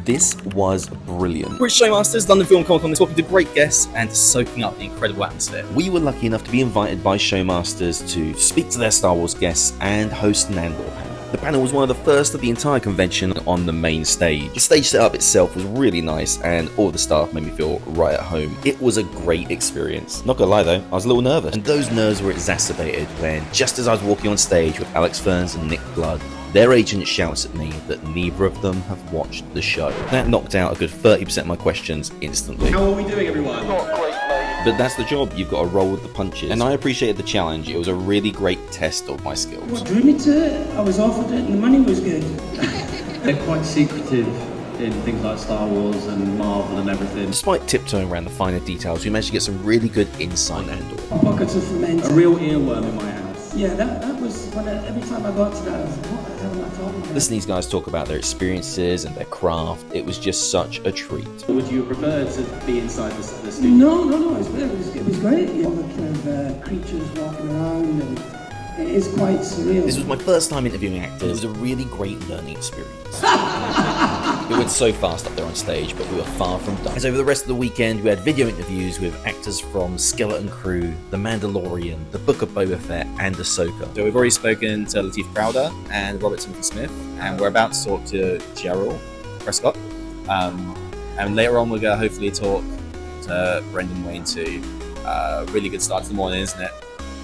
This was brilliant. We're at Showmasters, London Film Comic Con, talking to great guests and soaking up the incredible atmosphere. We were lucky enough to be invited by Showmasters to speak to their Star Wars guests and host an Andor panel. The panel was one of the first of the entire convention on the main stage. The stage setup itself was really nice and all the staff made me feel right at home. It was a great experience. Not gonna lie though, I was a little nervous. And those nerves were exacerbated when, just as I was walking on stage with Alex Ferns and Nick Blood, their agent shouts at me that neither of them have watched the show. That knocked out a good 30% of my questions instantly. How are we doing, everyone? Not great, mate. But that's the job, you've got to roll with the punches. And I appreciated the challenge, it was a really great test of my skills. What drew me to it? I was offered it and the money was good. They're quite secretive in things like Star Wars and Marvel and everything. Despite tiptoeing around the finer details, we managed to get some really good insight on Andor. Pockets of ferment. A real earworm in my house. Yeah, that was when every time I got to that, I was like, what the hell am I talking about? Listening to these guys talk about their experiences and their craft, it was just such a treat. Would you prefer to be inside the studio? No, it was great. You know, the kind of creatures walking around and it is quite surreal. This was my first time interviewing actors. It was a really great learning experience. It went so fast up there on stage, but we were far from done. As over the rest of the weekend, we had video interviews with actors from Skeleton Crew, The Mandalorian, The Book of Boba Fett, and Ahsoka. So we've already spoken to Lateef Crowder and Robert Timothy Smith, and we're about to talk to Gerald Prescott. And later on, we're going to hopefully talk to Brendan Wayne too. Really good start to the morning, isn't it?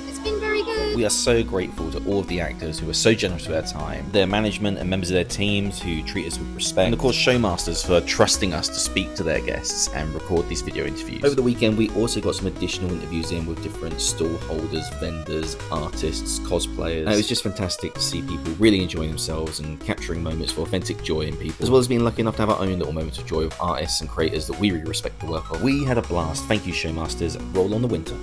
It's been very good. We are so grateful to all of the actors who were so generous with their time, their management and members of their teams who treat us with respect, and of course Showmasters for trusting us to speak to their guests and record these video interviews. Over the weekend we also got some additional interviews in with different stall holders, vendors, artists, cosplayers, and it was just fantastic to see people really enjoying themselves and capturing moments of authentic joy in people, as well as being lucky enough to have our own little moments of joy with artists and creators that we really respect the work of. We had a blast. Thank you Showmasters. Roll on the winter.